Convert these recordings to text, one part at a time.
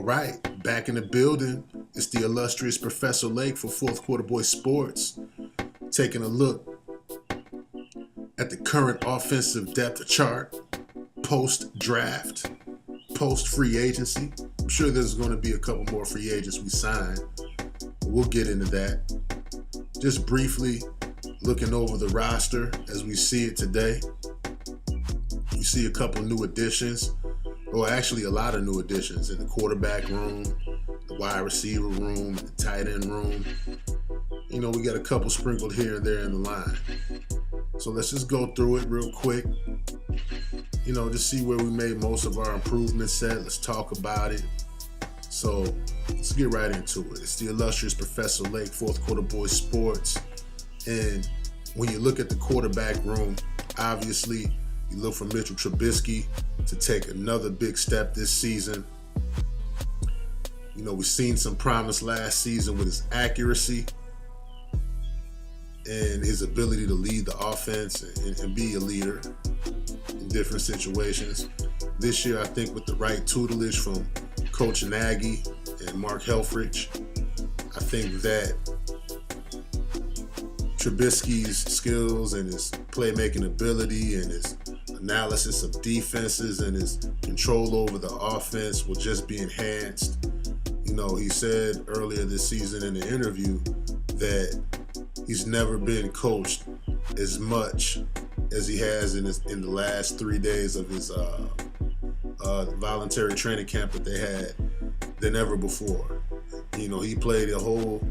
right, back in the building. It's the illustrious Professor Lake for Fourth Quarter Boy Sports, taking a look at the current offensive depth chart, post-draft, post-free agency. I'm sure there's going to be a couple more free agents we sign, but we'll get into that. Just briefly looking over the roster as we see it today. You see a couple new additions, or actually a lot of new additions in the quarterback room, the wide receiver room, the tight end room. You know, we got a couple sprinkled here and there in the line. So let's just go through it real quick. You know, just see where we made most of our improvements at. Let's talk about it. So let's get right into it. It's the illustrious Professor Lake, Fourth Quarter Boy Sports. And when you look at the quarterback room, obviously you look for Mitchell Trubisky to take another big step this season. You know, we've seen some promise last season with his accuracy and his ability to lead the offense and be a leader in different situations. This year, I think with the right tutelage from Coach Nagy and Mark Helfrich, I think that Trubisky's skills and his playmaking ability and his analysis of defenses and his control over the offense will just be enhanced. You know, he said earlier this season in the interview that he's never been coached as much as he has in the last 3 days of his voluntary training camp that they had than ever before. You know, he played a whole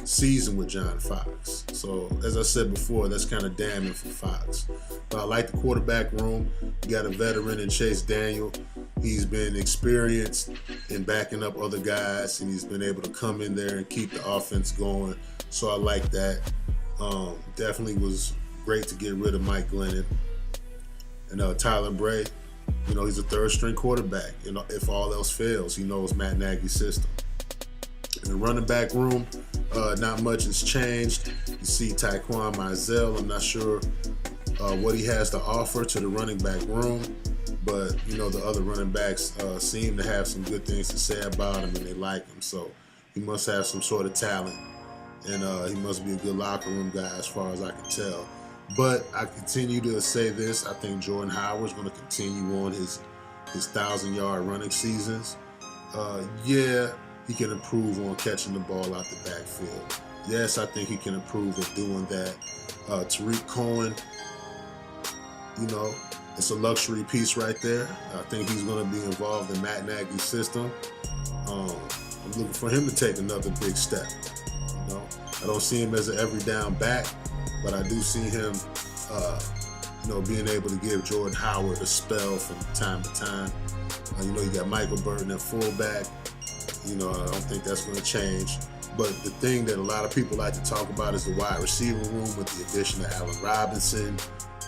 season with John Fox. So, as I said before, that's kind of damning for Fox. But I like the quarterback room. You got a veteran in Chase Daniel. He's been experienced in backing up other guys, and he's been able to come in there and keep the offense going. So I like that. Definitely was great to get rid of Mike Glennon. And Tyler Bray, you know, he's a third-string quarterback. You know, if all else fails, he knows Matt Nagy's system. In the running back room, not much has changed. You see Taquan Mizell. I'm not sure what he has to offer to the running back room, but, you know, the other running backs seem to have some good things to say about him, and they like him. So he must have some sort of talent, and he must be a good locker room guy as far as I can tell. But I continue to say this. I think Jordan Howard's going to continue on his 1,000-yard running seasons. He can improve on catching the ball out the backfield. Yes, I think he can improve at doing that. Tariq Cohen, you know, it's a luxury piece right there. I think he's going to be involved in Matt Nagy's system. I'm looking for him to take another big step. You know, I don't see him as an every down back, but I do see him, you know, being able to give Jordan Howard a spell from time to time. You know, you got Michael Burton at fullback. You know, I don't think that's going to change. But the thing that a lot of people like to talk about is the wide receiver room with the addition of Allen Robinson.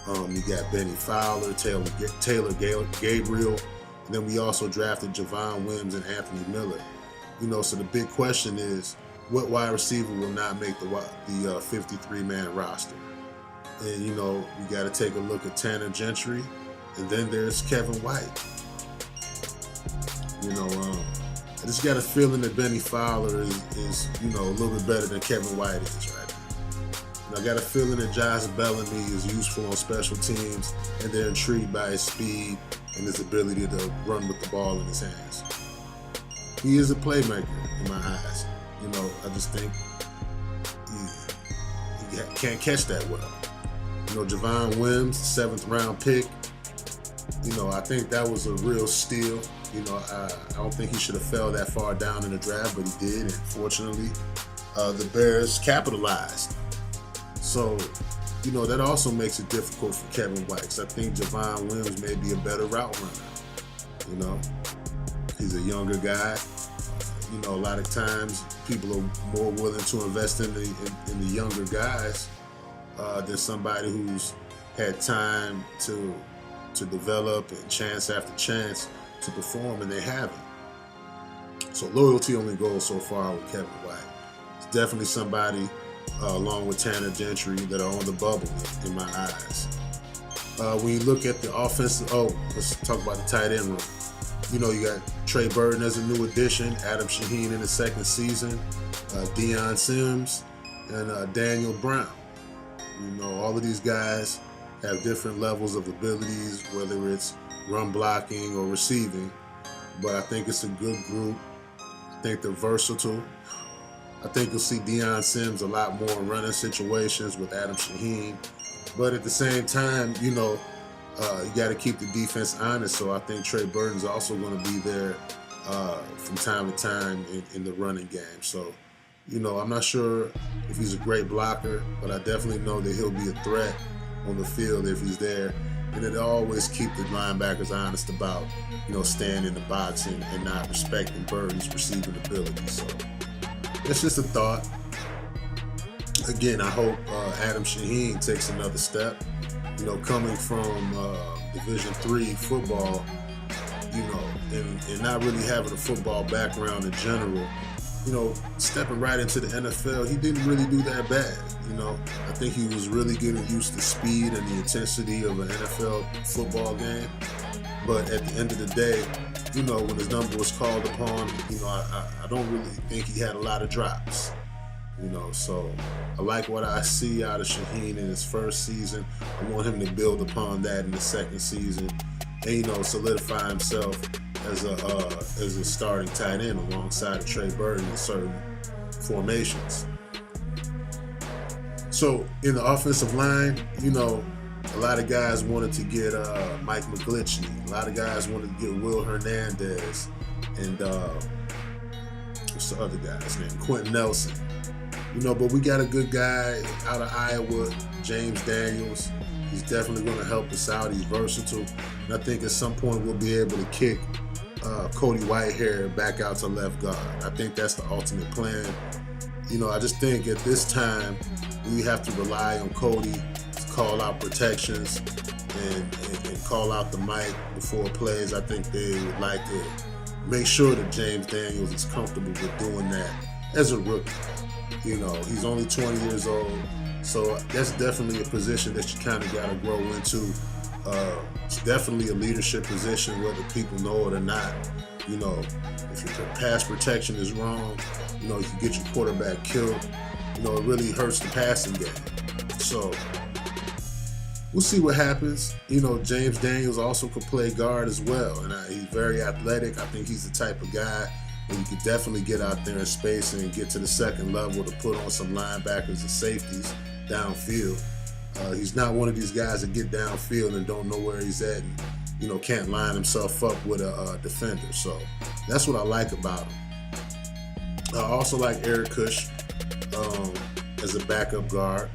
You got Benny Fowler, Taylor Gabriel. And then we also drafted Javon Wims and Anthony Miller. You know, so the big question is, what wide receiver will not make the 53-man roster? And, you know, you got to take a look at Tanner Gentry. And then there's Kevin White. You know, I just got a feeling that Benny Fowler is, you know, a little bit better than Kevin White is right now. And I got a feeling that Josh Bellamy is useful on special teams, and they're intrigued by his speed and his ability to run with the ball in his hands. He is a playmaker in my eyes. You know, I just think he can't catch that well. You know, Javon Wims, 7th-round pick, you know, I think that was a real steal. You know, I don't think he should have fell that far down in the draft, but he did. And fortunately, the Bears capitalized. So, you know, that also makes it difficult for Kevin White, because I think Javon Wims may be a better route runner. You know, he's a younger guy. You know, a lot of times people are more willing to invest in the younger guys than somebody who's had time to develop and chance after chance to perform, and they haven't. So loyalty only goes so far with Kevin White. It's definitely somebody, along with Tanner Gentry, that are on the bubble in my eyes. When you look at the offensive, let's talk about the tight end room. You got Trey Burton as a new addition, Adam Shaheen in the second season, Deion Sims, and Daniel Brown. All of these guys have different levels of abilities, whether it's run blocking or receiving. But I think it's a good group. I think they're versatile. I think you'll see Deion Sims a lot more in running situations with Adam Shaheen. But at the same time, you got to keep the defense honest. So I think Trey Burton's also going to be there from time to time in the running game. So, I'm not sure if he's a great blocker, but I definitely know that he'll be a threat on the field if he's there. And it always keep the linebackers honest about, staying in the box and not respecting Burton's receiving ability. So that's just a thought. Again, I hope Adam Shaheen takes another step. Coming from Division III football, and not really having a football background in general, stepping right into the NFL, he didn't really do that bad. I think he was really getting used to speed and the intensity of an NFL football game. But at the end of the day, when his number was called upon, I don't really think he had a lot of drops. So I like what I see out of Shaheen in his first season. I want him to build upon that in the second season and, solidify himself as a starting tight end alongside of Trey Burton in certain formations. So in the offensive line, a lot of guys wanted to get Mike McGlinchey. A lot of guys wanted to get Will Hernandez and what's the other guy's name? Quentin Nelson. But we got a good guy out of Iowa, James Daniels. He's definitely going to help us out. He's versatile. And I think at some point we'll be able to kick Cody Whitehair back out to left guard. I think that's the ultimate plan. I just think at this time we have to rely on Cody to call out protections and call out the mic before plays. I think they would like to make sure that James Daniels is comfortable with doing that as a rookie. He's only 20 years old, so that's definitely a position that you kind of got to grow into. It's definitely a leadership position, whether people know it or not. If your pass protection is wrong, you can get your quarterback killed. It really hurts the passing game. So we'll see what happens. James Daniels also could play guard as well, and he's very athletic. I think he's the type of guy and you could definitely get out there in space and get to the second level to put on some linebackers and safeties downfield. He's not one of these guys that get downfield and don't know where he's at and, can't line himself up with a defender. So that's what I like about him. I also like Eric Kush as a backup guard.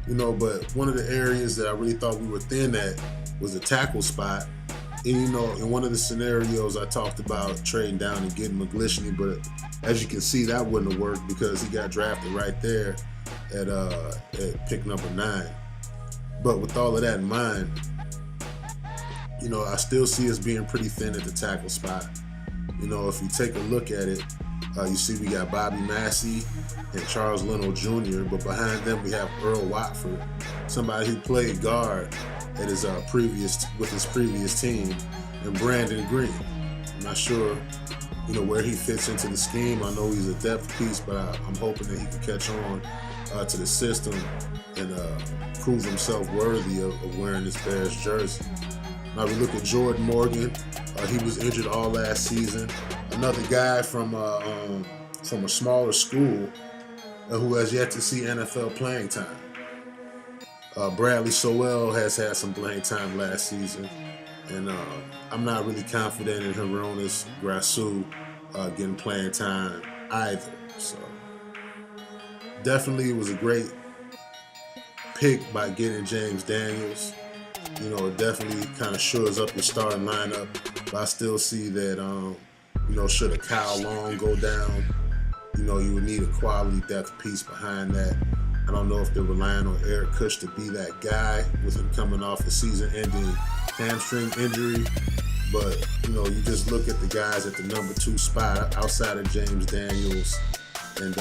But one of the areas that I really thought we were thin at was the tackle spot. And, in one of the scenarios I talked about trading down and getting McGlinchey, but as you can see, that wouldn't have worked because he got drafted right there at pick number 9. But with all of that in mind, I still see us being pretty thin at the tackle spot. If you take a look at it, you see we got Bobby Massey and Charles Leno Jr., but behind them we have Earl Watford, somebody who played guard at his previous team, and Brandon Green. I'm not sure, where he fits into the scheme. I know he's a depth piece, but I'm hoping that he can catch on to the system and prove himself worthy of wearing this Bears jersey. Now we look at Jordan Morgan. He was injured all last season. Another guy from a smaller school who has yet to see NFL playing time. Bradley Sowell has had some playing time last season, and I'm not really confident in Hronis Grasu getting playing time either. So definitely it was a great pick by getting James Daniels. It definitely kind of shores up your starting lineup, but I still see that, should a Kyle Long go down, you would need a quality depth piece behind that. I don't know if they're relying on Eric Kush to be that guy with him coming off a season-ending hamstring injury. But, you just look at the guys at the number 2 spot outside of James Daniels and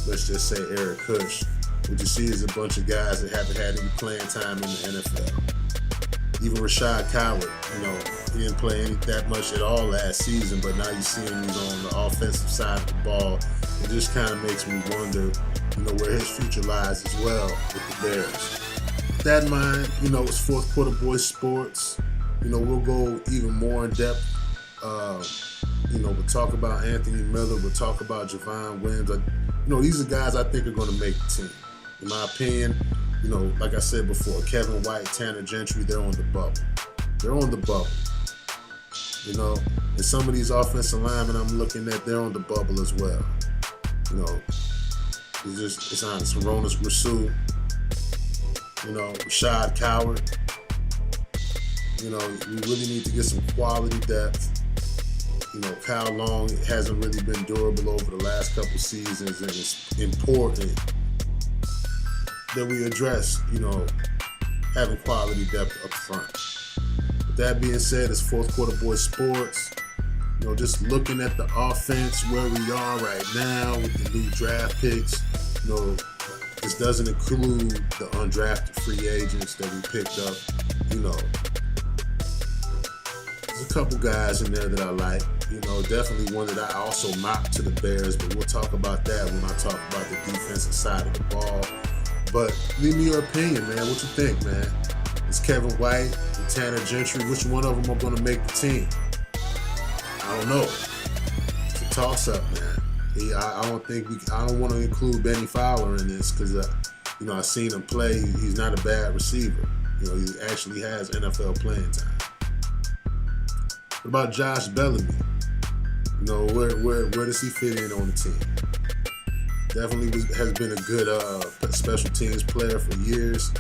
let's just say Eric Kush. What you see is a bunch of guys that haven't had any playing time in the NFL. Even Rashad Coward, he didn't play that much at all last season, but now you see him, he's on the offensive side of the ball. It just kind of makes me wonder, where his future lies as well with the Bears. With that in mind, it's Fourth Quarter Boys Sports. We'll go even more in depth. We'll talk about Anthony Miller. We'll talk about Javon Wims. These are guys I think are going to make the team. In my opinion, like I said before, Kevin White, Tanner Gentry, they're on the bubble. They're on the bubble. And some of these offensive linemen I'm looking at, they're on the bubble as well. It's honest. Saronis Rasul, Rashad Coward. We really need to get some quality depth. Kyle Long hasn't really been durable over the last couple seasons, and it's important that we address, having quality depth up front. With that being said, it's Fourth Quarter Boys Sports. Just looking at the offense where we are right now with the new draft picks. This doesn't include the undrafted free agents that we picked up. There's a couple guys in there that I like. Definitely one that I also mocked to the Bears, but we'll talk about that when I talk about the defensive side of the ball. But leave me your opinion, man. What you think, man? It's Kevin White and Tanner Gentry. Which one of them are going to make the team? I don't know. It's a toss-up, man. I don't want to include Benny Fowler in this because, I've seen him play. He's not a bad receiver. He actually has NFL playing time. What about Josh Bellamy? Where does he fit in on the team? Definitely has been a good special teams player for years.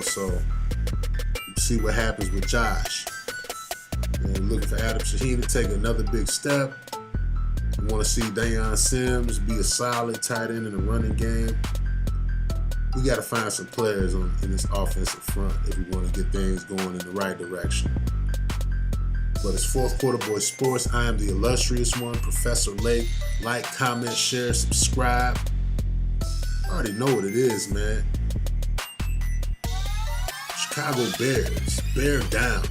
So we'll see what happens with Josh. Looking for Adam Shaheen to take another big step. We want to see Deion Sims be a solid tight end in the running game. We got to find some players in this offensive front if we want to get things going in the right direction. But it's Fourth Quarter Boys Sports. I am the illustrious one, Professor Lake. Like, comment, share, subscribe. I already know what it is, man. Chicago Bears. Bear down.